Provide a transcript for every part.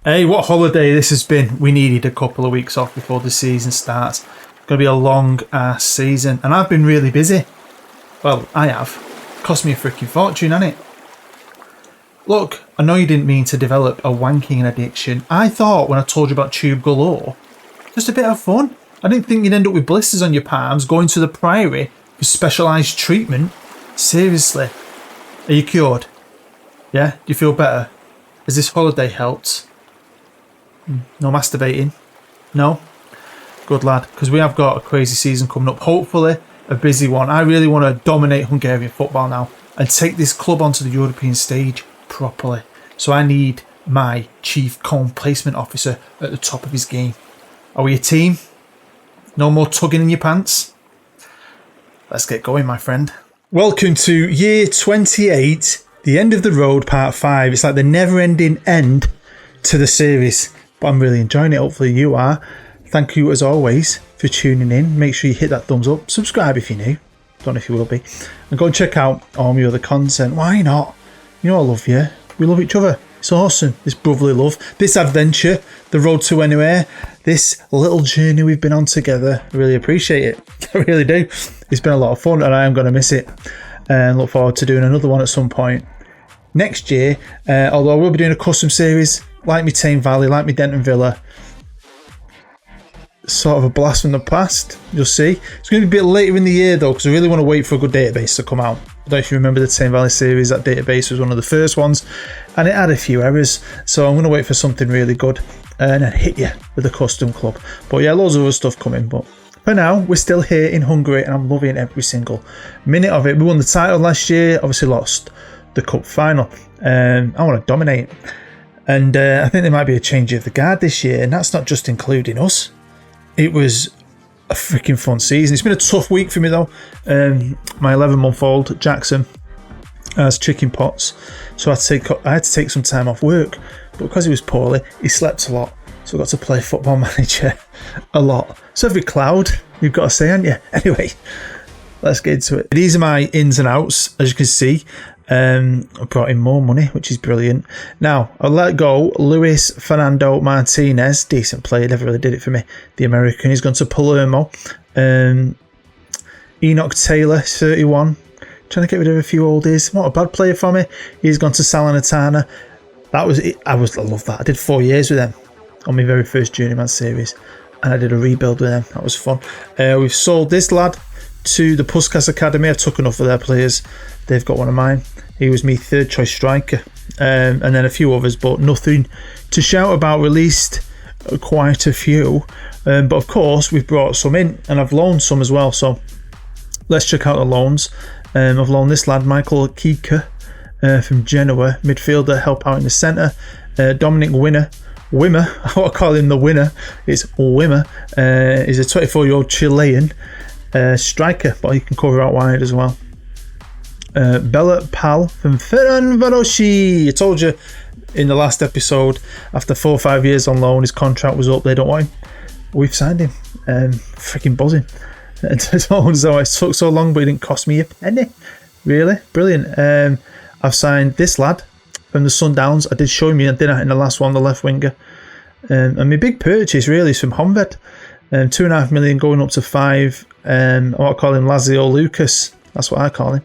Hey, what holiday this has been. We needed a couple of weeks off before the season starts. It's going to be a long ass season, and I've been really busy. Well, I have. Cost me a freaking fortune, hasn't it? Look, I know you didn't mean to develop a wanking addiction. I thought when I told you about Tube Galore, just a bit of fun. I didn't think you'd end up with blisters on your palms going to the Priory for specialised treatment. Seriously. Are you cured? Yeah? Do you feel better? Has this holiday helped? No masturbating? No? Good lad, because we have got a crazy season coming up. Hopefully a busy one. I really want to dominate Hungarian football now and take this club onto the European stage properly. So I need my chief cone placement officer at the top of his game. Are we a team? No more tugging in your pants? Let's get going, my friend. Welcome to year 28, the end of the road, part 5. It's like the never-ending end to the series. But I'm really enjoying it. Hopefully you are. Thank you as always for tuning in. Make sure you hit that thumbs up. Subscribe if you're new. Don't know if you will be. And go and check out all my other content. Why not? You know I love you. We love each other. It's awesome. This brotherly love. This adventure. The road to anywhere. This little journey we've been on together. I really appreciate it. I really do. It's been a lot of fun and I am going to miss it. And look forward to doing another one at some point next year. Although I will be doing a custom series. Like me Tame Valley, like me Denton Villa. Sort of a blast from the past, you'll see. It's going to be a bit later in the year though, because I really want to wait for a good database to come out. I don't know if you remember the Tame Valley series, that database was one of the first ones, and it had a few errors, so I'm going to wait for something really good, and then hit you with a custom club. But yeah, loads of other stuff coming, but for now, we're still here in Hungary, and I'm loving every single minute of it. We won the title last year, obviously lost the cup final. I want to dominate. And I think there might be a change of the guard this year, and that's not just including us. It was a freaking fun season. It's been a tough week for me though. My 11-month-old Jackson has chicken pox, so I had to take some time off work. But because he was poorly, he slept a lot, so I got to play Football Manager a lot. So every cloud you've got to say, haven't you? Anyway, let's get into it. These are my ins and outs, as you can see. I brought in more money, which is brilliant. Now, I'll let go Luis Fernando Martinez, decent player, never really did it for me. The American, he's gone to Palermo. Enoch Taylor, 31, trying to get rid of a few oldies. What a bad player for me. He's gone to Salernitana. That was it. I love that. I did 4 years with them on my very first Journeyman series, and I did a rebuild with them. That was fun. We've sold this lad to the Puskas Academy. I took enough of their players. They've got one of mine. He was my third choice striker, and then a few others, but nothing to shout about. Released quite a few, but of course we've brought some in, and I've loaned some as well. So let's check out the loans. I've loaned this lad Michael Kika from Genoa, midfielder, help out in the centre. Dominic Wimmer, I want to call him the winner. It's Wimmer. He's a 24-year-old Chilean striker, but he can cover out wide as well. Bella Pal from Ferencvárosi. I told you in the last episode, after 4 or 5 years on loan, his contract was up. They don't want him. We've signed him. Freaking buzzing. So it took so long, but it didn't cost me a penny. Really brilliant. I've signed this lad from the Sundowns. I did show him in the last one, the left winger. And my big purchase really is from Honved. 2.5 million going up to 5. I want to call him Lazio Lucas. That's what I call him.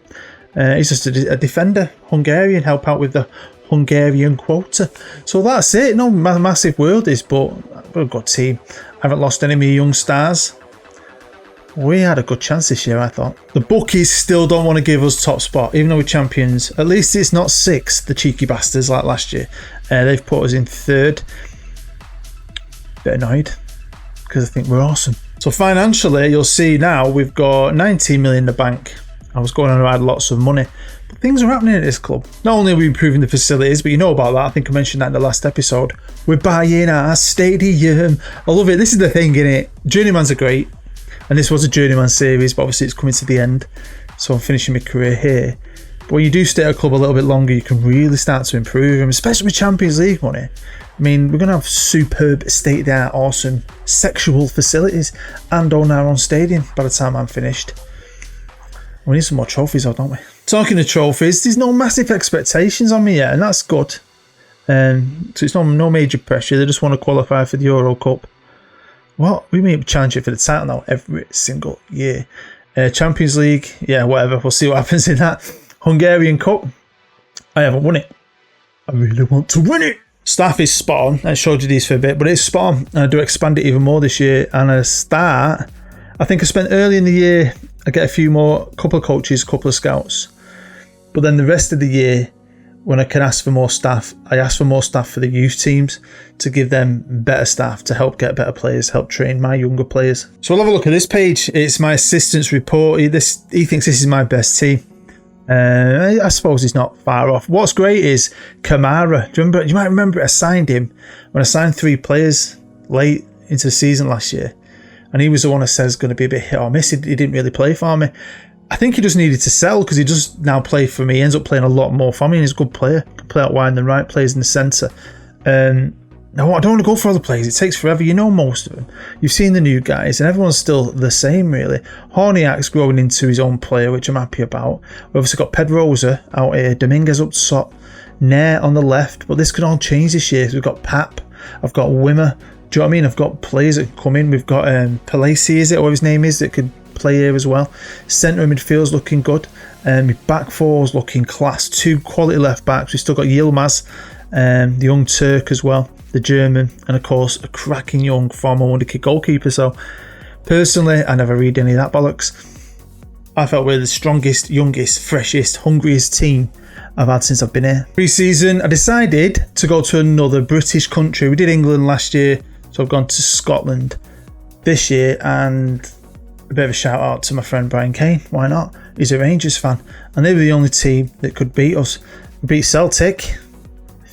He's just a defender, Hungarian, help out with the Hungarian quota. So that's it. No massive worldies, but we're a good team. I haven't lost any of my young stars. We had a good chance this year, I thought. The bookies still don't want to give us top spot, even though we're champions. At least it's not 6th, the cheeky bastards, like last year. They've put us in 3rd. Bit annoyed, because I think we're awesome. So financially, you'll see now we've got 19 million in the bank. I was going on about lots of money, but things are happening at this club. Not only are we improving the facilities, but you know about that. I think I mentioned that in the last episode. We're buying our stadium. I love it. This is the thing, innit? Journeymans are great, and this was a Journeyman series, but obviously it's coming to the end, so I'm finishing my career here. But when you do stay at a club a little bit longer, you can really start to improve them, especially with Champions League money. I mean, we're going to have superb, state-of-the-art, awesome sexual facilities and own our own stadium by the time I'm finished. We need some more trophies though, don't we? Talking of trophies, there's no massive expectations on me yet, and that's good. So it's no major pressure. They just want to qualify for the Euro Cup. What? We may be challenging for the title now every single year. Champions League, yeah, whatever. We'll see what happens in that. Hungarian Cup. I haven't won it. I really want to win it. Staff is spot on. I showed you these for a bit, but it's spot on. And I do expand it even more this year. And I start, I think I spent early in the year, I get a few more, couple of coaches, couple of scouts. But then the rest of the year, when I can ask for more staff, I ask for more staff for the youth teams to give them better staff to help get better players, help train my younger players. So we'll have a look at this page. It's my assistant's report. He thinks this is my best team. I suppose he's not far off. What's great is Kamara. You might remember I signed him when I signed 3 players late into the season last year. And he was the one that says going to be a bit hit or miss. He didn't really play for me. I think he just needed to sell because he does now play for me. He ends up playing a lot more for me and he's a good player. Can play out wide and the right, plays in the centre. No, I don't want to go for other players. It takes forever. You know most of them. You've seen the new guys and everyone's still the same really. Horniak's growing into his own player, which I'm happy about. We've obviously got Pedrosa out here. Dominguez up top. Nair on the left. But this could all change this year. So we've got Pap. I've got Wimmer. Do you know what I mean? I've got players that come in. We've got Palesi, is it? Or his name is, that could play here as well. Centre midfield's looking good. My back four's looking class. 2 quality left backs. We've still got Yilmaz, the young Turk as well, the German, and of course a cracking young former WONDERKID goalkeeper. So personally, I never read any of that bollocks. I felt we're the strongest, youngest, freshest, hungriest team I've had since I've been here. Pre-season, I decided to go to another British country. We did England last year, so I've gone to Scotland this year, and a bit of a shout out to my friend Brian Kane. Why not? He's a Rangers fan, and they were the only team that could beat us. We beat Celtic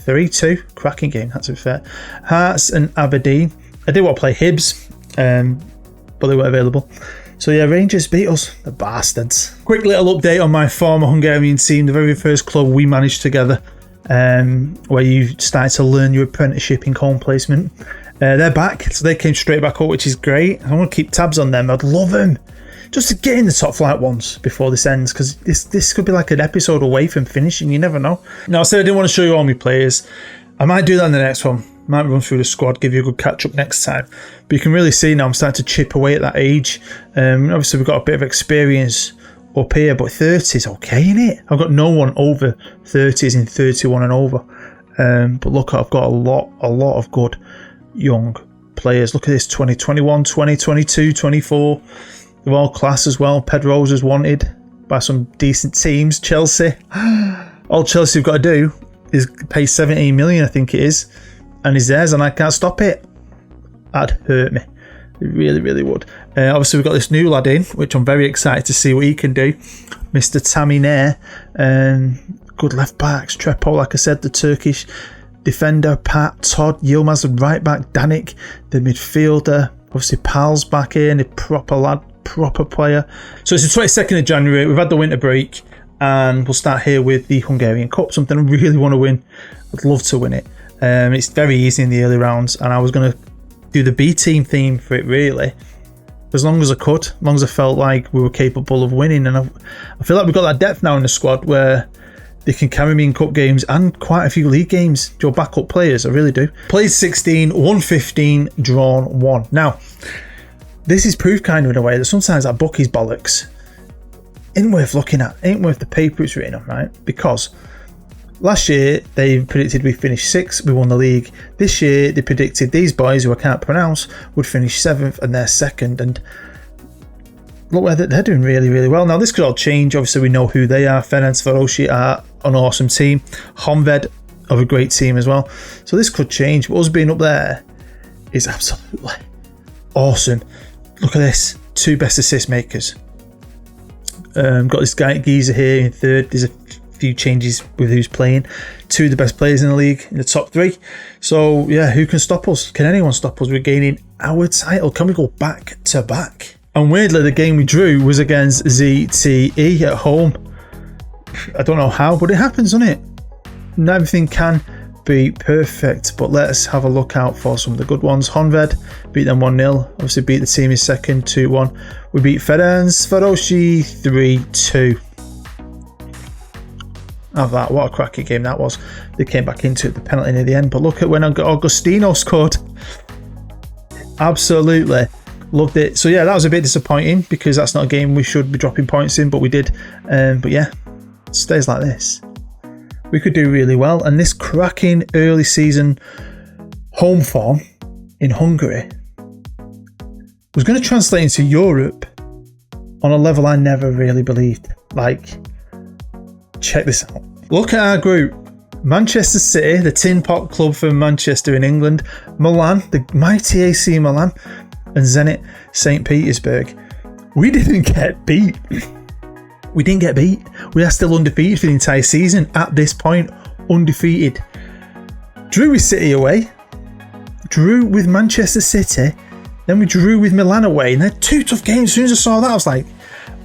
3-2, cracking game, that's to be fair. Hearts and Aberdeen. I did want to play Hibs, but they weren't available. So yeah, Rangers beat us, the bastards. Quick little update on my former Hungarian team, the very first club we managed together, where you started to learn your apprenticeship in home placement. They're back, so they came straight back up, which is great. I want to keep tabs on them. I'd love them just to get in the top flight once before this ends, because this could be like an episode away from finishing. You never know. Now, I said I didn't want to show you all my players. I might do that in the next one. Might run through the squad, give you a good catch up next time. But you can really see now I'm starting to chip away at that age. Obviously, we've got a bit of experience up here, but 30 is okay, innit? I've got no one over 30s in 31 and over. But look, I've got a lot of good young players. Look at this, 2021, 2022, 24. They're all class as well. Pedrosa's wanted by some decent teams. Chelsea. All Chelsea have got to do is pay 17 million, I think it is, and he's theirs, and I can't stop it. That'd hurt me. It really, really would. Obviously, we've got this new lad in, which I'm very excited to see what he can do. Mr. Tammy Nair. Good left backs. Trepo, like I said, the Turkish defender. Pat, Todd, Yilmaz, the right back. Danik, the midfielder. Obviously, Pal's back here, and a proper lad, proper player. So it's the 22nd of January. We've had the winter break, and we'll start here with the Hungarian Cup, something I really want to win. I'd love to win it. It's very easy in the early rounds, and I was going to do the B team theme for it really, as long as I could, as long as I felt like we were capable of winning. And I feel like we've got that depth now in the squad where they can carry me in cup games and quite a few league games. Your backup players, I really do. Played 16, won 15, drawn 1. Now, this is proof kind of in a way that sometimes that bookie's bollocks ain't worth looking at, ain't worth the paper it's written on, right? Because last year they predicted we finished 6th, we won the league. This year they predicted these boys, who I can't pronounce, would finish 7th and they're 2nd. And look where they're doing really, really well. Now this could all change. Obviously we know who they are. Ferencvárosi are an awesome team. Honvéd are a great team as well. So this could change. But us being up there is absolutely awesome. Look at this. 2 best assist makers. Got this guy Geezer here in 3rd. There's a few changes with who's playing. 2 of the best players in the league in the top 3. So yeah, who can stop us? Can anyone stop us regaining our title? Can we go back to back? And weirdly, the game we drew was against ZTE at home. I don't know how, but it happens, doesn't it? And everything can be perfect, but let's have a look out for some of the good ones. Honvéd beat them 1-0. Obviously beat the team in 2nd 2-1. We beat Ferencvárosi 3-2. Have that. What a cracking game that was. They came back into it, the penalty near the end. But look at when Augustino scored. Absolutely loved it. So yeah, that was a bit disappointing because that's not a game we should be dropping points in, but we did. But yeah, it stays like this, we could do really well. And this cracking early season home form in Hungary was going to translate into Europe on a level I never really believed. Like, check this out. Look at our group. Manchester City, the tin pot club from Manchester in England, Milan, the mighty AC Milan, and Zenit St. Petersburg. We didn't get beat. We didn't get beat. We are still undefeated for the entire season. At this point, undefeated. Drew with City away. Drew with Manchester City. Then we drew with Milan away. And they're two tough games. As soon as I saw that, I was like,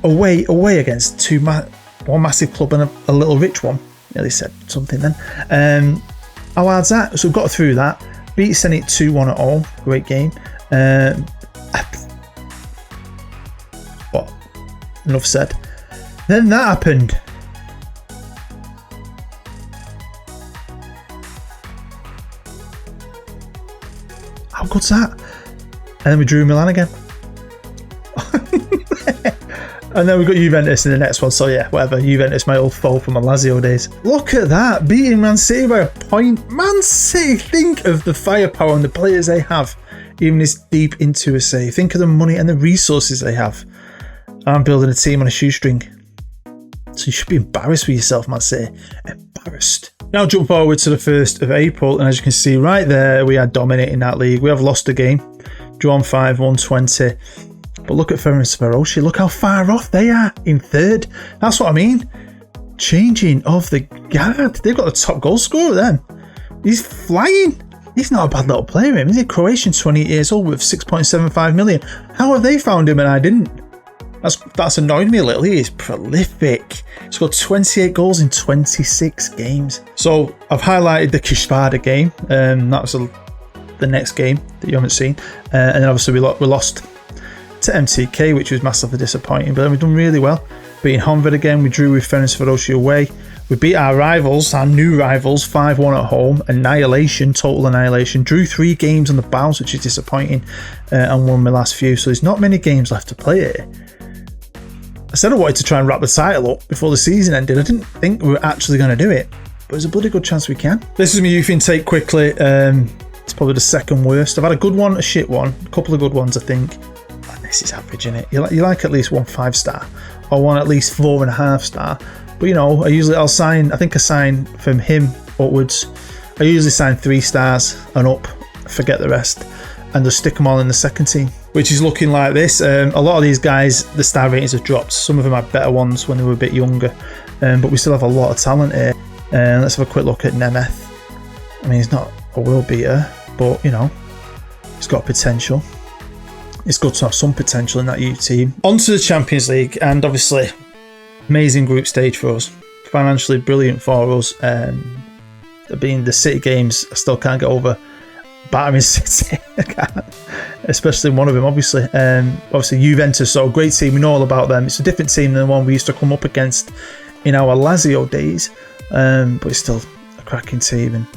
away against one massive club and a little rich one. Nearly said something then. How hard's that? So we got through that. Beat Zenit 2-1 at home. Great game. What? Enough said. Then that happened. How good's that? And then we drew Milan again. And then we got Juventus in the next one. So yeah, whatever. Juventus, my old foe from my Lazio days. Look at that. Beating Man City by a point. Man City, think of the firepower and the players they have. Even this deep into a save. Think of the money and the resources they have. I'm building a team on a shoestring. So you should be embarrassed with yourself, Man City. Embarrassed. Now jump forward to the 1st of April. And as you can see right there, we are dominating that league. We have lost a game. Drawn 5, 120. But look at Ferencvárosi. Look how far off they are in 3rd. That's what I mean. Changing of the guard. They've got the top goal scorer then. He's flying. He's not a bad little player, him. He's a Croatian, 28 years old with 6.75 million. How have they found him and I didn't? That's annoyed me a little. He is prolific. He's got 28 goals in 26 games. So I've highlighted the Kishvada game. That was the next game that you haven't seen. And then obviously we lost to MTK, which was massively disappointing. But then we've done really well. Beating Honved again. We drew with Ferencvárosi away. We beat our rivals, our new rivals, 5-1 at home. Annihilation, total annihilation. Drew 3 games on the bounce, which is disappointing. And won my last few. So there's not many games left to play here. I said I wanted to try and wrap the title up before the season ended. I didn't think we were actually going to do it, but there's a bloody good chance we can. This is my youth intake quickly. It's probably the second worst. I've had a good one, a shit one, a couple of good ones, I think. And this is average, isn't it? You like at least one 5-star or one at least 4.5 star. But you know, I think I sign from him upwards. I usually sign 3 stars and up, forget the rest, and just stick them all in the second team, which is looking like this. A lot of these guys, the star ratings have dropped. Some of them had better ones when they were a bit younger, but we still have a lot of talent here. Let's have a quick look at Nemeth. I mean, he's not a world beater, but you know, he's got potential. It's good to have some potential in that youth team. On to the Champions League, and obviously amazing group stage for us. Financially brilliant for us. Being the City games, I still can't get over battering City. Especially one of them, obviously. Obviously Juventus, so great team, we know all about them. It's a different team than the one we used to come up against in our Lazio days, but it's still a cracking team and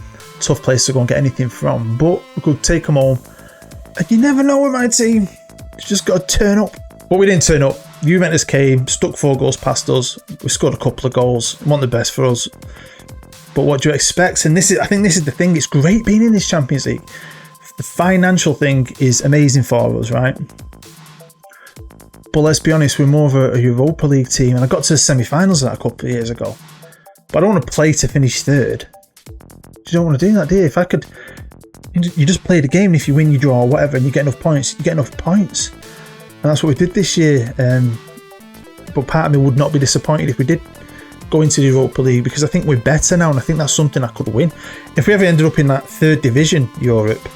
tough place to go and get anything from, but we could take them home. And you never know with my team, you just got to turn up. But we didn't turn up. Juventus came, stuck 4 goals past us. We scored a couple of goals, weren't the best for us, but what do you expect? And I think this is the thing, it's great being in this Champions League. The financial thing is amazing for us, right? But let's be honest, we're more of a Europa League team, and I got to the semi-finals of that a couple of years ago. But I don't want to play to finish 3rd. You don't want to do that, do you? If I could, you just play the game, and if you win, you draw, or whatever, and you get enough points, you get enough points. And that's what we did this year. But part of me would not be disappointed if we did go into the Europa League, because I think we're better now, and I think that's something I could win. If we ever ended up in that 3rd division Europe,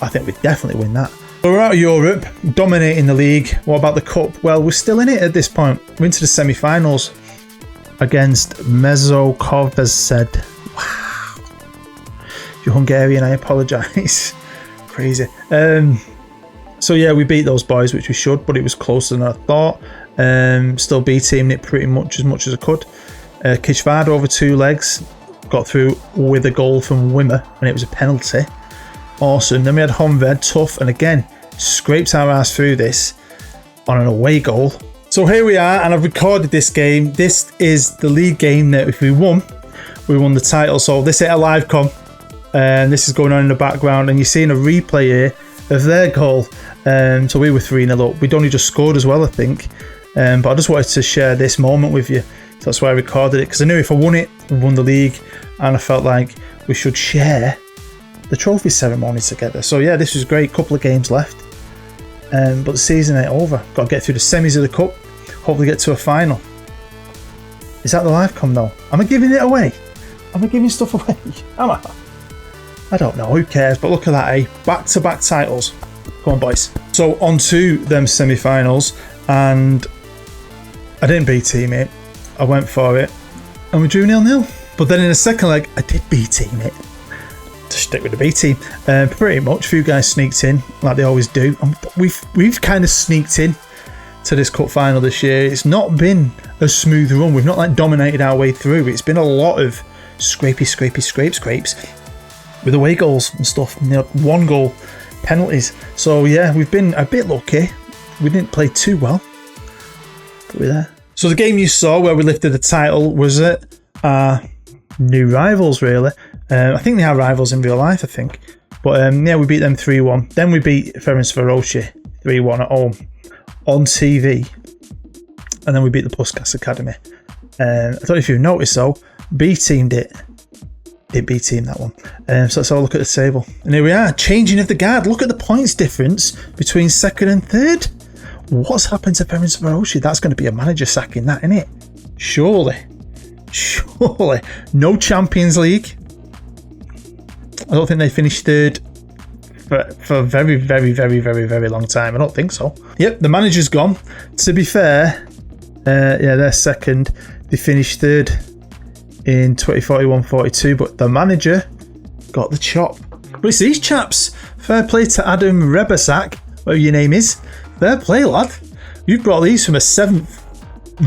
I think we'd definitely win that. So we're out of Europe, dominating the league. What about the Cup? Well, we're still in it at this point. We're into the semi-finals against Mezzo Kovzed. Wow. If you're Hungarian, I apologise. Crazy. So yeah, we beat those boys, which we should, but it was closer than I thought. Still beating it pretty much as I could. Kishvard over 2 legs. Got through with a goal from Wimmer, and it was a penalty. Awesome. Then we had Honved, tough, and again, scraped our ass through this on an away goal. So here we are, and I've recorded this game. This is the league game that if we won the title. So this is a live com, and this is going on in the background, and you're seeing a replay here of their goal. So we were 3-0 up. We'd only just scored as well, I think. But I just wanted to share this moment with you. So that's why I recorded it, because I knew if I won it, we won the league, and I felt like we should share the trophy ceremony together. So yeah, this was great. Couple of games left, but the season ain't over. Got to get through the semis of the cup, hopefully get to a final. Is that the live com though? Am I giving it away? Am I giving stuff away? Am I? I don't know, who cares? But look at that, eh? Back-to-back titles. Come on, boys. So on to them semi-finals, and I didn't beat teammate. I went for it, and we drew 0-0. But then in the second leg, I did beat teammate. To stick with the B team, pretty much. A few guys sneaked in, like they always do. We've kind of sneaked in to this cup final this year. It's not been a smooth run. We've not like dominated our way through. It's been a lot of scrapes with away goals and stuff. You know, 1 goal penalties. So yeah, we've been a bit lucky. We didn't play too well, but we're there. So the game you saw where we lifted the title was it our new rivals, really. I think they are rivals in real life, I think. But yeah, we beat them 3-1. Then we beat Ferencvárosi 3-1 at home on TV. And then we beat the Puskás Academy. I don't know if you've noticed though, B-teamed it. It B-teamed that one. So let's have a look at the table. And here we are, changing of the guard. Look at the points difference between second and third. What's happened to Ferencvárosi? That's going to be a manager sacking, that, isn't it? Surely. No Champions League. I don't think they finished third for a very, very, very, very, very long time. I don't think so. Yep, the manager's gone. To be fair, yeah, they're second. They finished third in 2041-42, but the manager got the chop. But it's these chaps. Fair play to Adam Rebasak, whatever your name is. Fair play, lad. You've brought these from a 7th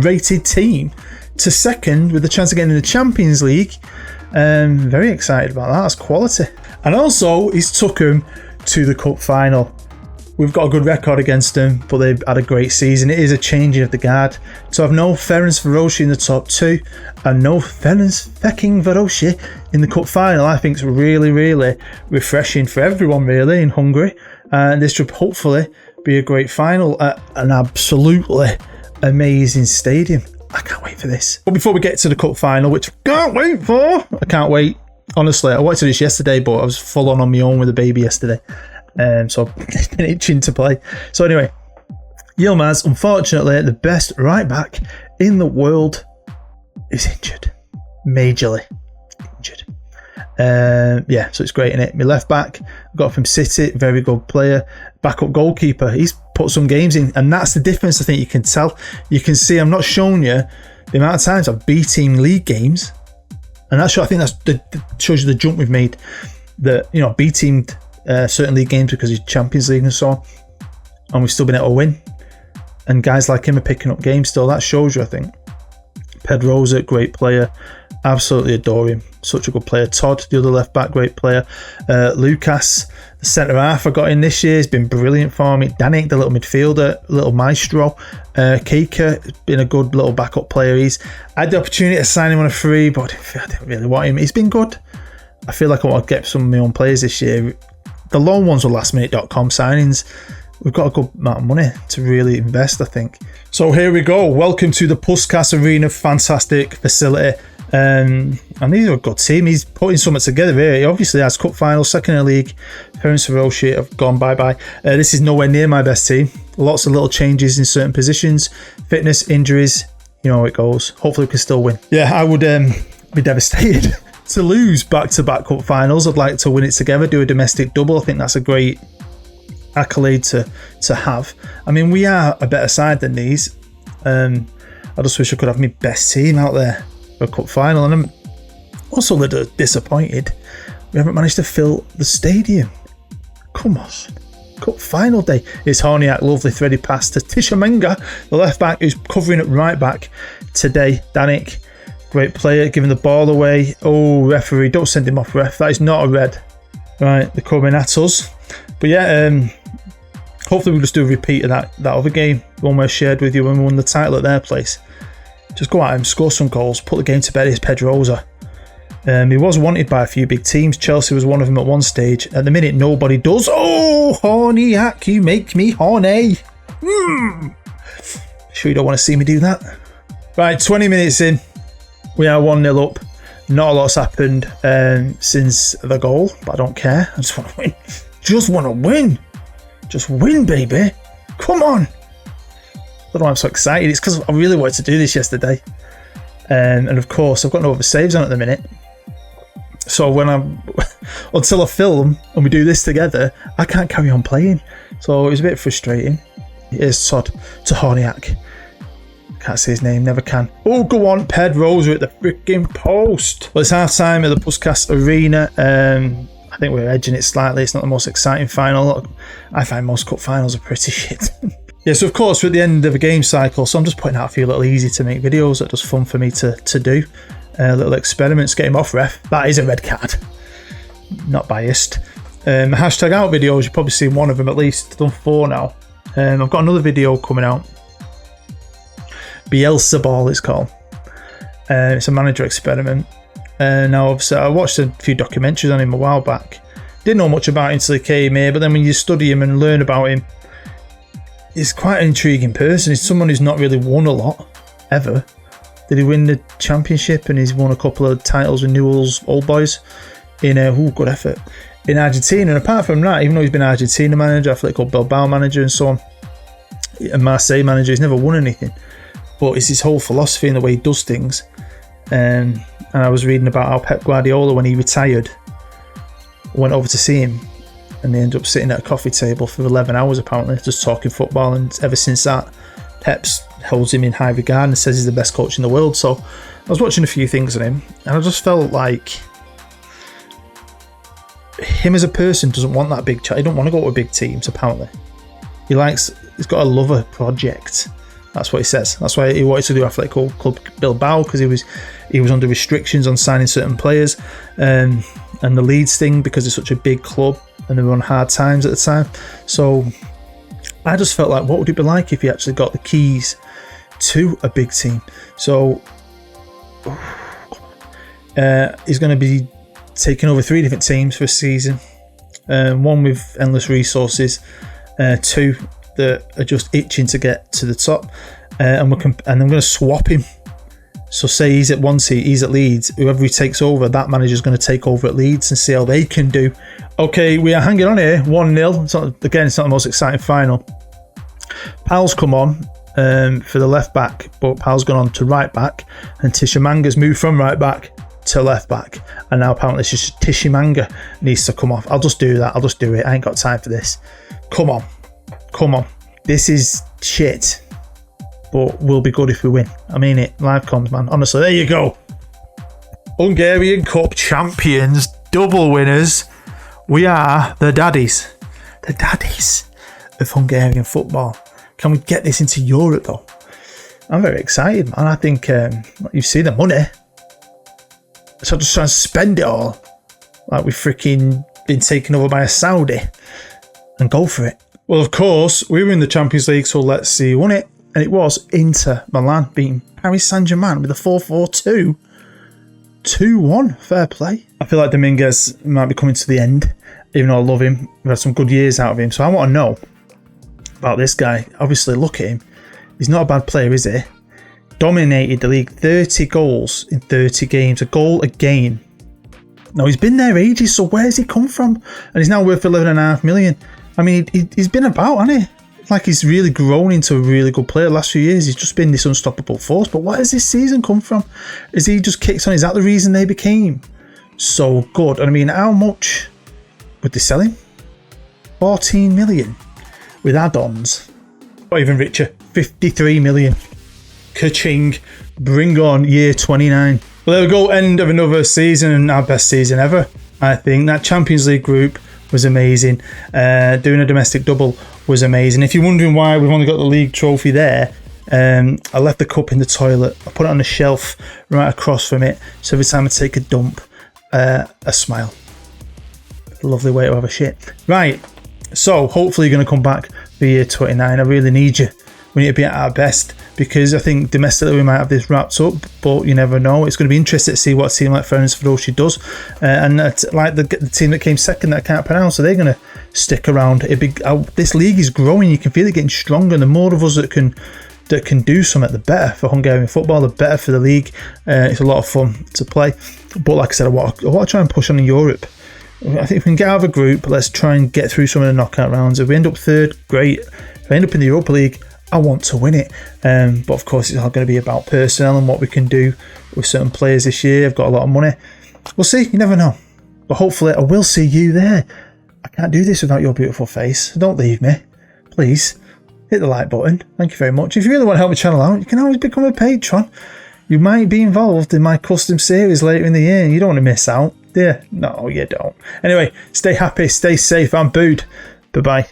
rated team to second with the chance of getting in the Champions League. Very excited about that. That's quality. And also, he's took them to the cup final. We've got a good record against them, but they've had a great season. It is a changing of the guard. To have no Ferencvárosi in the top 2 and no Ferencvárosi in the cup final, I think is really, really refreshing for everyone, really, in Hungary. And this should hopefully be a great final at an absolutely amazing stadium. I can't wait for this. But before we get to the cup final, which I can't wait for, I can't wait. Honestly, I wanted to do this yesterday, but I was full on my own with the baby yesterday. So I've been itching to play. So anyway, Yilmaz, unfortunately, the best right back in the world, is injured. Majorly injured. Yeah, so it's great, innit? My left back, got from City, very good player. Backup goalkeeper, he's put some games in, and that's the difference. I think you can tell. You can see, I'm not showing you the amount of times I've B-team league games, and that's, I think that shows you the jump we've made. That, you know, B-teamed certain league games because of Champions League and so on, and we've still been able to win. And guys like him are picking up games still. That shows you, I think. Pedroza, great player. Absolutely adore him. Such a good player. Todd, the other left back, great player. Lucas, the centre half I got in this year, has been brilliant for me. Danik, the little midfielder, little maestro. Kika, been a good little backup player. I had the opportunity to sign him on a free, but I didn't really want him. He's been good. I feel like I want to get some of my own players this year. The loan ones were lastminute.com signings. We've got a good amount of money to really invest, I think. So here we go. Welcome to the Puskás Arena. Fantastic facility. And these are a good team. He's putting something together here. He obviously has cup final, second in the league. Ferencvárosi have gone bye-bye. This is nowhere near my best team. Lots of little changes in certain positions. Fitness, injuries, you know how it goes. Hopefully we can still win. Yeah, I would be devastated to lose back-to-back cup finals. I'd like to win it together, do a domestic double. I think that's a great accolade to have. I mean, we are a better side than these. I just wish I could have my best team out there for a cup final, and I'm also a little disappointed we haven't managed to fill the stadium. Come on, cup final day. It's Horniak, lovely thready pass to Tisha Menga, the left back, who's covering at right back today. Danik, Great player, giving the ball away. Oh, referee, don't send him off, ref. That is not a red. Right, they're coming at us. But yeah, hopefully we'll just do a repeat of that other game, one I shared with you when we won the title at their place. Just go at him, score some goals, put the game to bed. Is Pedrosa. He was wanted by a few big teams. Chelsea was one of them at one stage. At the minute, nobody does. Oh, horny hack, you make me horny. Sure you don't want to see me do that? Right, 20 minutes in. We are 1-0 up. Not a lot's happened since the goal, but I don't care. I just want to win. Just want to win. Just win, baby. Come on. I don't know why I'm so excited. It's because I really wanted to do this yesterday. And of course, I've got no other saves on at the minute. So until I film and we do this together, I can't carry on playing. So it was a bit frustrating. Here's Todd to Horniak. Can't say his name, never can. Oh, go on, Pedrosa at the freaking post. Well, it's half time at the Puskas Arena. I think we're edging it slightly. It's not the most exciting final. I find most cup finals are pretty shit. Yeah, so of course we're at the end of a game cycle, so I'm just putting out a few little easy to make videos that are just fun for me to do. Little experiments, get him off, ref. That is a red card. Not biased. Hashtag out videos, you've probably seen one of them at least. I've done 4 now. I've got another video coming out. Bielsa Ball it's called. It's a manager experiment. Now obviously I watched a few documentaries on him a while back. Didn't know much about him until he came here, but then when you study him and learn about him, he's quite an intriguing person. He's someone who's not really won a lot, ever. Did he win the championship? And he's won a couple of titles with Newell's Old Boys in good effort in Argentina. And apart from that, even though he's been Argentina manager, Athletic Bilbao manager and so on, and Marseille manager, he's never won anything. But it's his whole philosophy and the way he does things. And I was reading about how Pep Guardiola, when he retired, went over to see him, and they ended up sitting at a coffee table for 11 hours apparently, just talking football. And ever since that, Pep's holds him in high regard and says he's the best coach in the world. So I was watching a few things on him, and I just felt like him as a person doesn't want that big he don't want to go to big teams apparently. He's got a lover project. That's what he says. That's why he wanted to do Athletic Club Bilbao, because he was under restrictions on signing certain players, and the Leeds thing because it's such a big club and they were on hard times at the time. So I just felt like, what would it be like if he actually got the keys to a big team? So he's going to be taking over 3 different teams for a season, one with endless resources, 2 that are just itching to get to the top, and I'm going to swap him. So say he's at one seat, he's at Leeds, whoever he takes over, that manager's going to take over at Leeds and see how they can do. Okay, we are hanging on here, 1-0. It's not the most exciting final. Pal's come on for the left back, but Pal's gone on to right back, and Tishimanga's moved from right back to left back, and now apparently it's just Tishimanga needs to come off. I'll just do that. I'll just do it. I ain't got time for this. Come on. This is shit, but we'll be good if we win. I mean it. Live comms, man. Honestly, there you go. Hungarian Cup champions, double winners. We are the daddies. The daddies of Hungarian football. Can we get this into Europe though? I'm very excited, man. I think you've seen the money. So I'm just trying to spend it all like we've freaking been taken over by a Saudi and go for it. Well, of course, we were in the Champions League, so let's see who won it. And it was Inter Milan beating Paris Saint-Germain with a 4-4-2. 2-1. Fair play. I feel like Dominguez might be coming to the end, even though I love him. We've had some good years out of him. So I want to know about this guy. Obviously, look at him. He's not a bad player, is he? Dominated the league. 30 goals in 30 games. A goal a game. Now, he's been there ages, so where's he come from? And he's now worth 11.5 million. I mean, he's been about, hasn't he? Like, he's really grown into a really good player. The last few years, he's just been this unstoppable force. But where has this season come from? Is he just kicked on? Is that the reason they became so good? And I mean, how much would they sell him? 14 million with add-ons. Not even richer. 53 million. Ka-ching. Bring on year 29. Well, there we go. End of another season, and our best season ever. I think that Champions League group was amazing. Doing a domestic double was amazing. If you're wondering why we've only got the league trophy there, I left the cup in the toilet. I put it on a shelf right across from it. So every time I take a dump, a smile. Lovely way to have a shit. Right. So hopefully you're going to come back for year 29. I really need you. We need to be at our best, because I think domestically we might have this wrapped up, but you never know. It's going to be interesting to see what a team like Ferencvárosi does, and like the team that came second that I can't pronounce, so they're going to stick around. This league is growing. You can feel it getting stronger, and the more of us that can do something, the better for Hungarian football, the better for the league. It's a lot of fun to play, but like I said, I want to try and push on in Europe. I think if we can get out of a group, let's try and get through some of the knockout rounds. If we end up third, great. If we end up in the Europa League, I want to win it. But of course, it's all going to be about personnel and what we can do with certain players this year. I've got a lot of money. We'll see. You never know. But hopefully, I will see you there. I can't do this without your beautiful face. Don't leave me. Please, hit the like button. Thank you very much. If you really want to help the channel out, you can always become a patron. You might be involved in my custom series later in the year. You don't want to miss out. Yeah, no, you don't. Anyway, stay happy, stay safe. I'm Bood. Bye-bye.